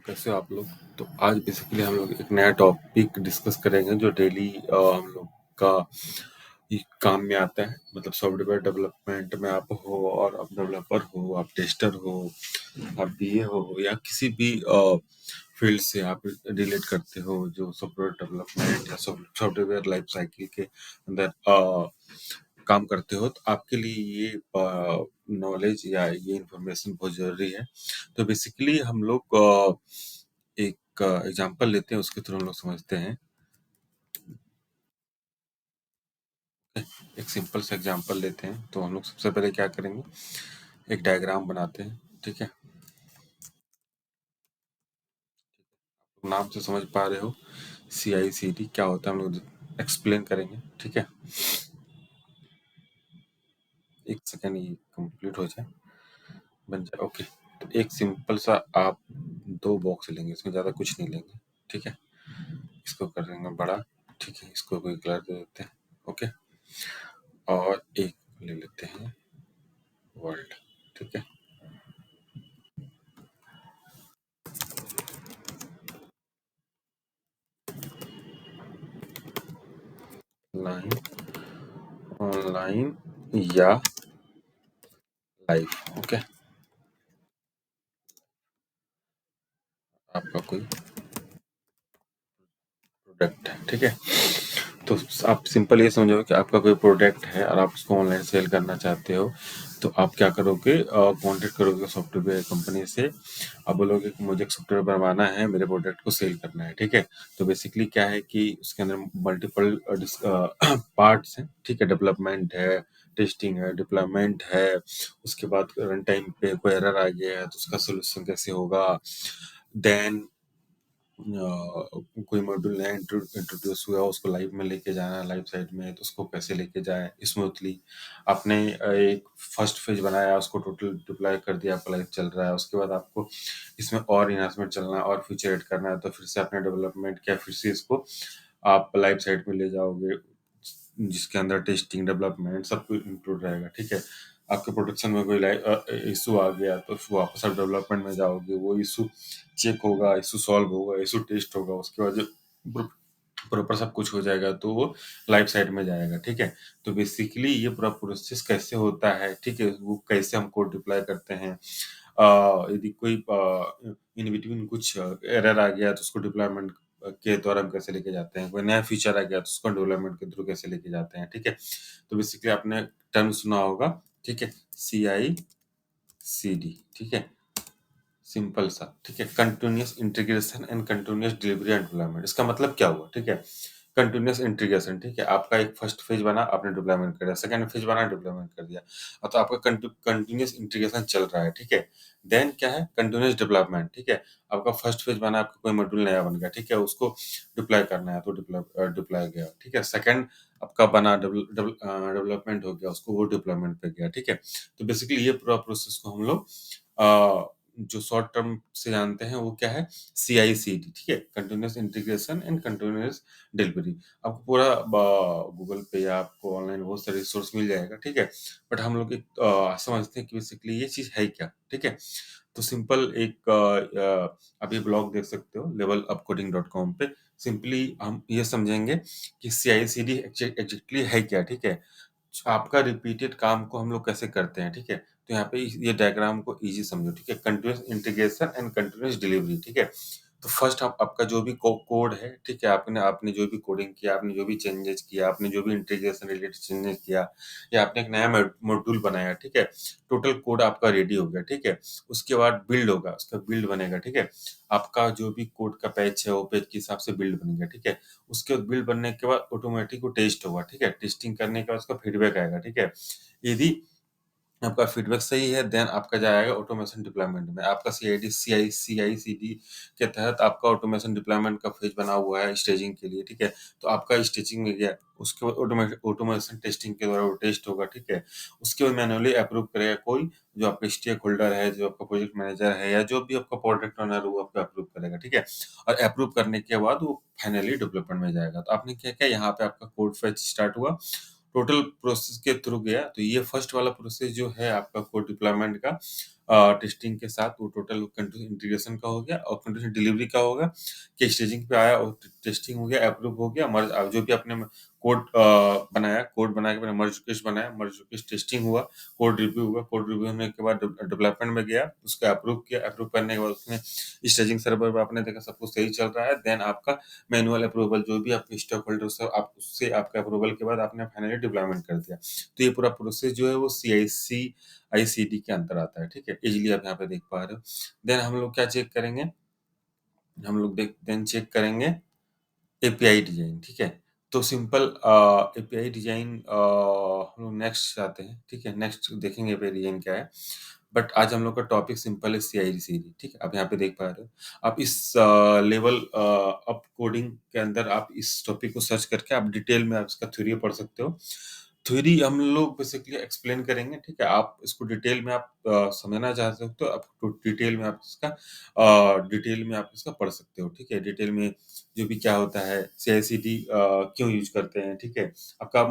कैसे हो आप लोग? तो आज बेसिकली हम लोग एक नया टॉपिक डिस्कस करेंगे जो डेली हम लोग का ये काम में आता है। मतलब सॉफ्टवेयर डेवलपमेंट में आप हो और आप डेवलपर हो, आप टेस्टर हो, आप बीए हो या किसी भी फील्ड से आप रिलेट करते हो जो सॉफ्टवेयर डेवलपमेंट या सॉफ्टवेयर लाइफ साइकिल के अंदर काम करते हो, तो आपके लिए ये नॉलेज या ये इंफॉर्मेशन बहुत जरूरी है। तो बेसिकली हम लोग एक एग्जांपल लेते हैं, उसके थ्रू हम लोग समझते हैं। एक सिंपल सा एग्जांपल लेते हैं। तो हम लोग सबसे पहले क्या करेंगे, एक डायग्राम बनाते हैं। ठीक है, नाम से समझ पा रहे हो CICD क्या होता है, हम लोग एक्सप्लेन करेंगे। ठीक है, एक सेकेंड ये कंप्लीट हो जाए, बन जाए। ओके, तो एक सिंपल सा आप दो बॉक्स लेंगे, इसमें ज़्यादा कुछ नहीं लेंगे। ठीक है, इसको कर देंगे बड़ा। ठीक है, इसको कोई कलर दे देते हैं। ओके, और एक ले लेते हैं वर्ल्ड। ठीक है, लाइन, ऑनलाइन या लाइव। ओके, आपका कोई प्रोडक्ट है। ठीक है, तो आप सिंपल ये समझो कि आपका कोई प्रोडक्ट है और आप उसको ऑनलाइन सेल करना चाहते हो। तो आप क्या करोगे, कांटेक्ट करोगे सॉफ्टवेयर कंपनी से। आप बोलोगे कि मुझे एक सॉफ्टवेयर बनवाना है, मेरे प्रोडक्ट को सेल करना है। ठीक है, तो बेसिकली क्या है कि उसके अंदर मल्टीपल पार्ट्स हैं। ठीक है, डेवलपमेंट है, टेस्टिंग है, डिप्लॉयमेंट है, उसके बाद रन टाइम पे कोई एरर आ गया है तो उसका सोल्यूशन कैसे होगा। देन कोई मॉड्यूल नया इंट्रोड्यूस हुआ, उसको लाइव में लेके जाना है, लाइव साइड में, तो उसको कैसे लेके जाए स्मूथली। आपने एक फर्स्ट फेज बनाया, उसको टोटल डिप्लॉय कर दिया, आपका लाइव चल रहा है। उसके बाद आपको इसमें और इन्हांसमेंट चलना है और फीचर ऐड करना है, तो फिर से आपने डेवलपमेंट किया, फिर से इसको आप लाइव साइड में ले जाओगे, जिसके अंदर टेस्टिंग डेवलपमेंट सब कुछ इंक्लूड रहेगा। ठीक है, आपके प्रोडक्शन में कोई इशू आ गया तो वापस आप डेवलपमेंट में जाओगे, वो इशू चेक होगा, इशू सॉल्व होगा, इशू टेस्ट होगा, उसके बाद जब प्रॉपर सब कुछ हो जाएगा तो वो लाइव साइट में जाएगा। ठीक है, तो बेसिकली ये पूरा प्रोसेस कैसे होता है, ठीक है, वो कैसे हम कोड डिप्लॉय करते हैं। यदि कोई इन बिटवीन कुछ एरर आ गया तो उसको डिप्लॉयमेंट के द्वारा हम कैसे लेके जाते हैं, कोई नया फीचर आ गया तो उसको डेवलपमेंट के थ्रू कैसे लेके जाते हैं। ठीक है, तो बेसिकली आपने टर्म सुना होगा। ठीक है, CICD। ठीक है, सिंपल सा। ठीक है, continuous integration and continuous delivery and deployment. इसका मतलब क्या हुआ? ठीक है, कंटिन्यूअस इंटीग्रेशन। ठीक है, आपका एक फर्स्ट फेज बना, आपने डिप्लॉयमेंट कर दिया, सेकंड फेज बना, डिप्लॉयमेंट कर दिया, तो आपका कंटिन्यूअस इंटीग्रेशन चल रहा है। ठीक है, देन क्या है, कंटिन्यूअस डेवलपमेंट। ठीक है, आपका फर्स्ट फेज बना, आपका कोई मॉड्यूल नया बन गया, ठीक है, उसको डिप्लॉय करना है तो डिप्लॉय गया। ठीक है, सेकंड आपका बना, डेवलपमेंट हो गया, उसको वो डिप्लॉयमेंट पे गया। ठीक है, तो बेसिकली ये पूरा प्रोसेस को हम लोग जो शॉर्ट टर्म से जानते हैं वो क्या है, CICD। ठीक है, continuous integration and continuous delivery. आपको पूरा गूगल पे या आपको ऑनलाइन बहुत सारे रिसोर्स मिल जाएगा। ठीक है, बट हम लोग एक समझते हैं कि बेसिकली ये चीज है क्या। ठीक है, तो सिंपल एक आप ये ब्लॉग देख सकते हो levelupcoding.com पे। सिंपली हम ये समझेंगे कि CICD एग्जैक्टली है क्या। ठीक है, आपका रिपीटेड काम को हम लोग कैसे करते हैं। ठीक है, तो यहाँ पे ये डायग्राम को इजी समझो। ठीक है, continuous integration and continuous delivery. ठीक है, तो फर्स्ट आप आपका जो भी कोड है, ठीक है, आपने आपने जो भी कोडिंग किया, आपने जो भी चेंजेस किया, आपने जो भी इंटीग्रेशन रिलेटेड चेंजेस किया, या आपने एक नया मॉड्यूल बनाया। ठीक है, टोटल कोड आपका रेडी हो गया। ठीक है, उसके बाद बिल्ड होगा, उसका बिल्ड बनेगा। ठीक है, आपका जो भी कोड का पैच है वो पैच के हिसाब से बिल्ड बनेगा। ठीक है, उसके बाद बिल्ड बनने के बाद ऑटोमेटिक वो टेस्ट होगा। ठीक है, टेस्टिंग करने के बाद उसका फीडबैक आएगा। ठीक है, यदि आपका फीडबैक सही है, देन आपका जाएगा ऑटोमेशन डिप्लॉयमेंट में। आपका CICD के तहत आपका ऑटोमेशन डिप्लॉयमेंट का फेज बना हुआ है स्टेजिंग के लिए। ठीक है, तो आपका स्टेजिंग में गया, उसके बाद ऑटोमेशन टेस्टिंग के द्वारा वो टेस्ट होगा। ठीक है, उसके बाद मैन्युअली अप्रूव करेगा कोई, जो आपका स्टेक होल्डर है, जो आपका प्रोजेक्ट मैनेजर है, या जो भी आपका प्रोडक्ट ओनर वो आपका अप्रूव करेगा। ठीक है, और अप्रूव करने के बाद वो फाइनली डेवलपमेंट में जाएगा। तो आपने क्या किया, यहाँ पे आपका कोड फेच स्टार्ट हुआ, टोटल प्रोसेस के थ्रू गया। तो ये फर्स्ट वाला प्रोसेस जो है आपका कोड डिप्लॉयमेंट का, टेस्टिंग के साथ वो टोटल कंटिन्यूस इंटीग्रेशन का हो गया और कंटिन्यूस डिलीवरी का होगा कि स्टेजिंग पे आया और टेस्टिंग हो गया, अप्रूव हो गया, मर्ज जो भी आपने कोड बनाया, कोड बना के मर्ज रिक्वेस्ट बनाया, मर्ज रिक्वेस्ट टेस्टिंग हुआ, कोड रिव्यू हुआ, कोड रिव्यू होने के बाद डेवलपमेंट में गया, उसको अप्रूव किया, अप्रूव करने के बाद उसने स्टेजिंग सर्वर पे आपने देखा सब कुछ सही चल रहा है, देन आपका मैनुअल अप्रूवल जो भी आपके स्टॉक होल्डर सब आप उससे आपका अप्रूवल के बाद आपने फाइनली डिप्लॉयमेंट कर दिया। तो ये पूरा प्रोसेस जो है वो सीआईसी आईसीडी के अंदर आता है, ठीक है? इज़िली आप यहाँ पे देख पा रहे हो। देन हम लोग क्या चेक करेंगे? हम लोग देन चेक करेंगे एपीआई डिजाइन, ठीक है? तो सिंपल एपीआई डिजाइन हम लोग नेक्स्ट जाते हैं, ठीक है? नेक्स्ट देखेंगे एपीआई डिजाइन क्या है। बट आज हम लोग का टॉपिक सिंपल है सीआईडी, ठीक है? आप यहाँ पे देख पा रहे हो। आप इस लेवल अप कोडिंग के अंदर आप इस टॉपिक को सर्च करके आप डिटेल में आप इसका थ्योरी पढ़ सकते हो। थ्योरी हम लोग बेसिकली एक्सप्लेन करेंगे, ठीक है? आप इसको डिटेल में आप समझना चाह सकते हो, आप तो डिटेल में आप इसका पढ़ सकते हो, ठीक है? डिटेल में जो भी क्या होता है, सीआईसीडी क्यों यूज़ करते हैं, ठीक है? आपका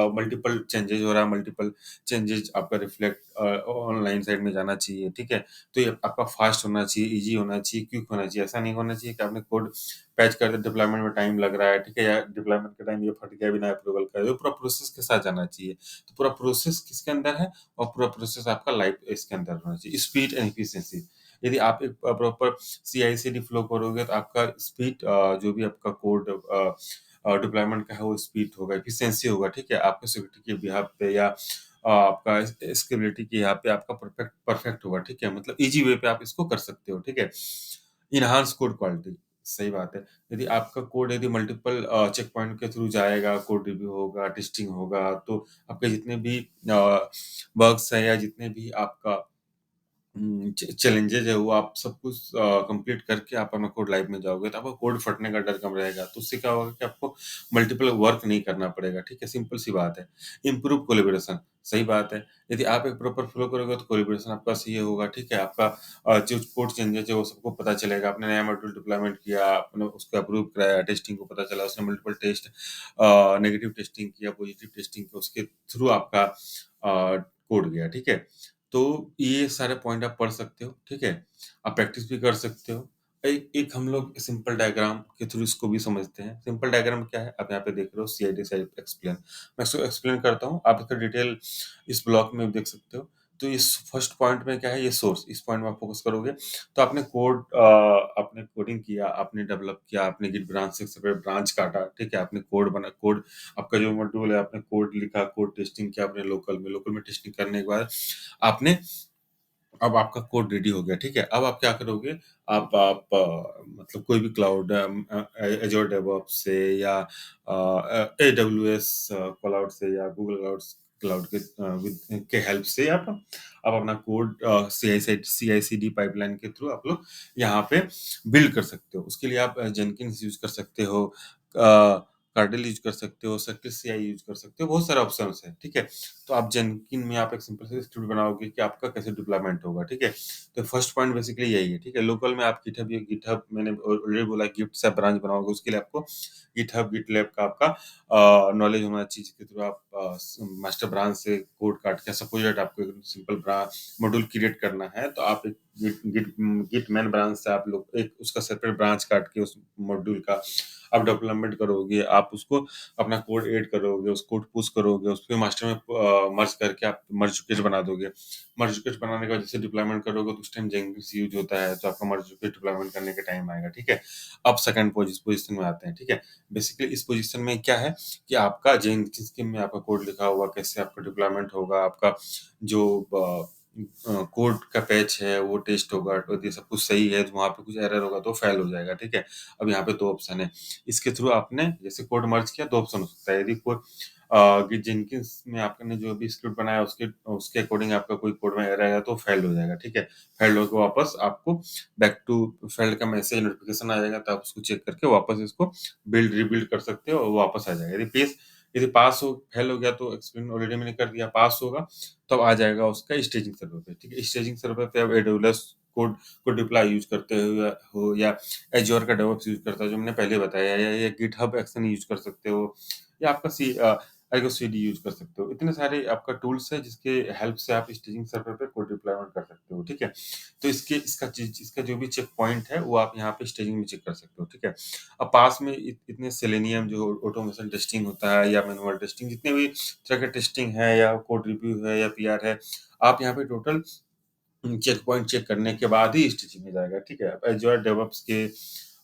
मल्टीपल चेंजेज़ हो रहा है, मल्टीपल चेंजेज़ आपका रिफ्लेक्ट ऑनलाइन साइड में जाना चाहिए, ठीक है? तो ये आपका फास्ट होना चाहिए, ईज़ी होना चाहिए, क्विक होना चाहिए। ऐसा नहीं होना चाहिए कि आपने कोड पैच कर दिया, डिप्लॉयमेंट में टाइम लग रहा है, ठीक है? या डिप्लॉयमेंट के टाइम ये फट गया बिना अप्रूवल का, ये पूरा प्रोसेस के साथ जाना चाहिए। तो पूरा प्रोसेस किसके अंदर है और पूरा प्रोसेस आपका लाइफ इसके अंदर होना चाहिए, स्पीड एंड एफिशिएंसी। यदि आप एक प्रॉपर सीआई/सीडी फ्लो करोगे तो आपका स्पीड जो भी आपका कोड डिप्लॉयमेंट का है वो स्पीड होगा, एफिशिएंसी होगा, ठीक है? आपके सिक्योरिटी के बिहाफ पे या आपका स्केलेबिलिटी के यहाँ पे आपका परफेक्ट परफेक्ट होगा, ठीक है? मतलब ईज़ी वे पे आप इसको कर सकते हो, ठीक है? एनहांस कोड क्वालिटी, सही बात है। यदि आपका कोड यदि मल्टीपल चेक पॉइंट के थ्रू जाएगा, कोड रिव्यू होगा, टेस्टिंग होगा, तो आपके जितने भी बग्स हैं या जितने भी आपका चैलेंजेज है वो आप सब कुछ कंप्लीट करके आप अपना कोड लाइव में जाओगे तो आपका कोड फटने का डर कम रहेगा। तो उससे क्या होगा कि आपको मल्टीपल वर्क नहीं करना पड़ेगा, ठीक है? सिंपल सी बात है। इम्प्रूव कोलैबोरेशन, सही बात है। यदि आप एक प्रॉपर फ्लो करोगे तो कोलैबोरेशन आपका सही होगा, ठीक है? आपका जो कोड चेंजेज है वो सबको पता चलेगा। आपने नया मॉड्यूल डिप्लॉयमेंट किया, आपने उसको अप्रूव कराया, टेस्टिंग को पता चला, उसने मल्टीपल टेस्ट नेगेटिव टेस्टिंग किया, पॉजिटिव टेस्टिंग किया, उसके थ्रू आपका कोड गया, ठीक है? तो ये सारे पॉइंट आप पढ़ सकते हो, ठीक है? आप प्रैक्टिस भी कर सकते हो। एक एक हम लोग सिंपल डायग्राम के थ्रू इसको भी समझते हैं। सिंपल डायग्राम क्या है? आप यहाँ पे देख रहे हो सीआईडी सेल्फ एक्सप्लेन। मैं इसको एक्सप्लेन करता हूँ, आप इसका डिटेल इस ब्लॉक में देख सकते हो। तो इस फर्स्ट पॉइंट में क्या है? ये सोर्स, इस पॉइंट में आप फोकस करोगे तो आपने आपने कोडिंग किया, आपने डेवलप किया, आपने गिट ब्रांच से सेपरेट ब्रांच काटा, ठीक है? आपने कोड आपका जो मॉड्यूल है आपने कोड लिखा, कोड टेस्टिंग किया आपने लोकल में टेस्टिंग करने के बाद आपने अब आपका कोड रेडी हो गया, ठीक है? अब आप क्या करोगे? आप मतलब कोई भी क्लाउड एज़्योर डेवऑप्स से या एडब्ल्यूएस क्लाउड से या गूगल क्लाउड के विद के हेल्प से आप अपना कोड सीआई/सीडी पाइपलाइन के थ्रू आप लोग यहाँ पे बिल्ड कर सकते हो। उसके लिए आप जेनकिन्स यूज़ कर सकते हो, कार्डेल यूज़ कर सकते हो, सर्किट सीआई यूज़ कर सकते हो, बहुत सारे ऑप्शंस हैं, ठीक है? तो आप जेनकिन में आप एक सिंपल सा स्क्रिप्ट बनाओगे कि आपका कैसे डिप्लॉयमेंट होगा, ठीक है? तो फर्स्ट पॉइंट बेसिकली यही है, ठीक है? लोकल में आप गिटहब मैंने ऑलरेडी बोला गिट से ब्रांच बनाओगे, उसके लिए आपको गिटहब, गिटलैब का आपका नॉलेज होना चाहिए, जिसके थ्रू आप मास्टर ब्रांच से कोड काट के सपोज दैट आपको एक सिंपल मॉड्यूल क्रिएट करना है, तो आप एक गिट मैन ब्रांच से आप लोग एक उसका सेपरेट ब्रांच काट के उस मॉड्यूल का आप डेवलपमेंट करोगे, आप उसको अपना कोड ऐड करोगे, उस कोड पुश करोगे, उसको मास्टर में मर्ज करके आप मर्ज रिक्वेस्ट बना दोगे। मर्ज रिक्वेस्ट बनाने के बाद जैसे डिप्लॉयमेंट करोगे तो उस टाइम जेनकिन्स यूज़ होता है, तो आपका मर्ज रिक्वेस्ट डिप्लॉयमेंट करने का टाइम आएगा, ठीक है? अब सेकंड पोज़ीशन में आते हैं, ठीक है? बेसिकली इस पोज़ीशन में क्या है कि आपका जेनकिन्स में आपका कोड लिखा हुआ, कैसे आपका डिप्लॉयमेंट होगा, आपका जो कोड का पैच है वो टेस्ट होगा, तो यदि सब कुछ सही है तो वहाँ पे कुछ एरर होगा तो फेल हो जाएगा, ठीक है? अब यहाँ पे 2 ऑप्शन है। इसके थ्रू आपने जैसे कोड मर्ज किया 2 ऑप्शन हो सकता है। यदि कोई जेनकिन्स में आपने जो भी स्क्रिप्ट बनाया उसके उसके अकॉर्डिंग आपका कोई कोड में एरर है तो फेल हो जाएगा, ठीक है? फेल होके वापस आपको बैक टू फेल्ड का मैसेज नोटिफिकेशन आ जाएगा, तो आप उसको चेक करके वापस इसको रीबिल्ड कर सकते हो और वो वापस आ जाएगा। यदि पास हो फेल हो गया तो एक्सप्लेन ऑलरेडी मैंने कर दिया, पास होगा तब आ जाएगा उसका स्टेजिंग सर्वर पे, ठीक है? स्टेजिंग सर्वर पे आप एडब्ल्यूएस कोड को डिप्लॉय यूज़ करते हो या एज़्योर का डेवऑप्स यूज़ करता है जो मैंने पहले बताया, या गिटहब एक्शन यूज़ कर सकते हो, या आपका आर्गो यूज़ कर सकते हो। इतने सारे आपका टूल्स है जिसके हेल्प से आप स्टेजिंग सर्वर पे कोड डिप्लॉयमेंट कर सकते हो, ठीक है? तो इसका जो भी चेक पॉइंट है वो आप यहाँ पे स्टेजिंग में चेक कर सकते हो, ठीक है? अब पास में इतने सेलेनियम जो ऑटोमेशन टेस्टिंग होता है या मैनुअल टेस्टिंग, जितने भी तरह के टेस्टिंग है या कोड रिव्यू है या पीआर है, आप यहाँ पे टोटल चेक पॉइंट चेक करने के बाद ही स्टिचिंग में जाएगा, ठीक है? अब एज़्योर डेवऑप्स के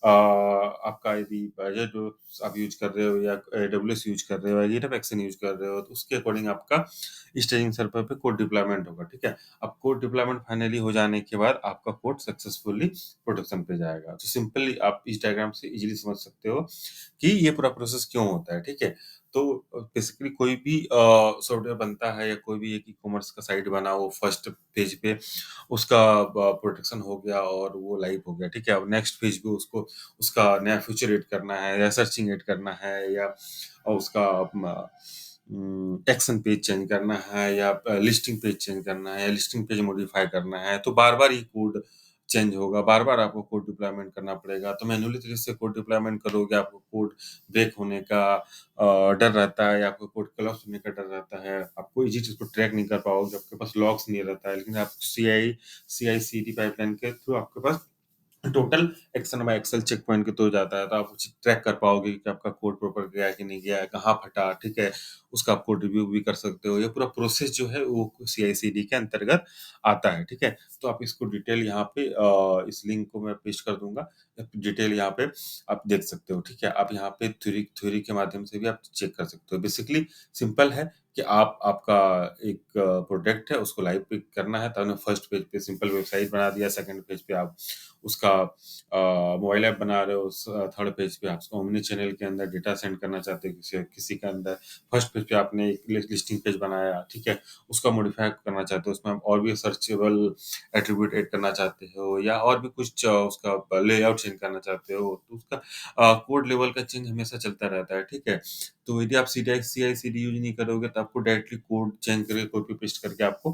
आपका यदि एज़्योर डेवऑप्स आप यूज़ कर रहे हो या एडब्ल्यूएस यूज़ कर रहे हो या गिटहब एक्शन यूज़ कर रहे हो, तो उसके अकॉर्डिंग आपका स्टेजिंग सर्वर पे कोड डिप्लॉयमेंट होगा, ठीक है? अब कोड डिप्लॉयमेंट फाइनली हो जाने के बाद आपका कोड सक्सेसफुली प्रोडक्शन पे जाएगा। तो सिंपली आप इस डायग्राम से इज़िली समझ सकते हो कि ये पूरा प्रोसेस क्यों होता है, ठीक है? तो बेसिकली कोई भी सॉफ्टवेयर बनता है या कोई भी एक ई-कॉमर्स का साइट बना, वो फर्स्ट पेज पे उसका प्रोटेक्शन हो गया और वो लाइव हो गया, ठीक है? अब नेक्स्ट पेज पे उसको उसका नया फीचर ऐड करना है या सर्चिंग ऐड करना है या उसका एक्शन पेज चेंज करना है या लिस्टिंग पेज चेंज करना है या लिस्टिंग पेज मॉडिफाई करना है, तो बार-बार ये कोड चेंज होगा, बार-बार आपको कोड डिप्लॉयमेंट करना पड़ेगा। तो मैन्युअली तरीके से कोड डिप्लॉयमेंट करोगे, आपको कोड ब्रेक होने का डर रहता है या आपको कोड कोलैप्स होने का डर रहता है। आप कोई चीज़ उसको ट्रैक नहीं कर पाओगे, आपके पास लॉग्स नहीं रहता है। लेकिन आप सीआई/सीडी पाइपलाइन के थ्रू आपके पास total action by Excel checkpoint के थ्रू जाता है, तो आप उसे ट्रैक कर पाओगे कि आपका कोड प्रॉपर गया है कि नहीं गया है, कहाँ फटा, ठीक है? उसका आप कोड रिव्यू भी कर सकते हो। ये पूरा प्रोसेस जो है वो सीआई/सीडी के अंतर्गत आता है, ठीक है? तो आप इसको डिटेल यहाँ पे इस लिंक को मैं पेस्ट कर दूँगा। डिटेल यहाँ पे आप देख सकते हो, ठीक है? आप यहाँ पे थ्योरी थ्योरी के माध्यम से भी आप चेक कर सकते हो। बेसिकली सिंपल है कि आप आपका एक प्रोडक्ट है, उसको लाइव पे करना है, तो आपने फर्स्ट पेज पे सिंपल वेबसाइट बना दिया, सेकंड पेज पे आप उसका मोबाइल ऐप बना रहे हो, थर्ड पेज पे आप उसको ओमनी चैनल के अंदर डेटा सेंड करना चाहते हो किसी किसी के अंदर, फर्स्ट पेज पे आपने एक लिस्टिंग पेज बनाया, ठीक है? उसका मॉडिफाई करना चाहते हो, उसमें आप और भी सर्चेबल एट्रीब्यूट ऐड करना चाहते हो या और भी कुछ उसका लेआउट चेंज करना चाहते हो, तो उसका कोड लेवल का चेंज हमेशा चलता रहता है, ठीक है? तो यदि आप सीआई/सीडी यूज़ नहीं करोगे, तो आपको डायरेक्टली कोड चेंज करके कॉपी पेस्ट करके आपको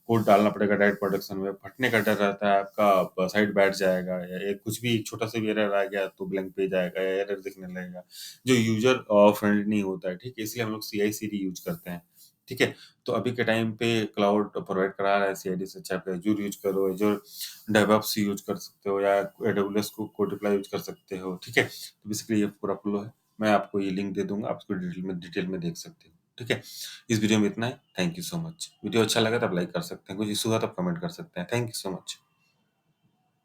कोड डालना पड़ेगा डायरेक्ट प्रोडक्शन में। फटने का डर रहता है, आपका साइट बैठ जाएगा या कुछ भी छोटा-सा भी एरर आ गया तो ब्लैंक पेज आएगा या एरर दिखने लगेगा, जो यूज़र फ्रेंडली नहीं होता है, ठीक है? इसलिए हम लोग सीआई/सीडी यूज़ करते हैं, ठीक है? तो अभी के टाइम पे क्लाउड प्रोवाइड करा रहा है सीआईडी से, अच्छा आप एज़्योर यूज़ करो, एज़्योर डेवऑप्स यूज़ कर सकते हो या एडब्ल्यूएस को कोड डिप्लॉय यूज़ कर सकते हो, ठीक है? तो बेसिकली ये पूरा फ्लो है। मैं आपको ये लिंक दे दूँगा, आप इसको डिटेल में देख सकते हो, ठीक है? इस वीडियो में इतना ही। Thank you so much. Video अच्छा लगा तो आप लाइक कर सकते हैं, कुछ इश्यू हुआ तो आप कमेंट कर सकते हैं। Thank you so much.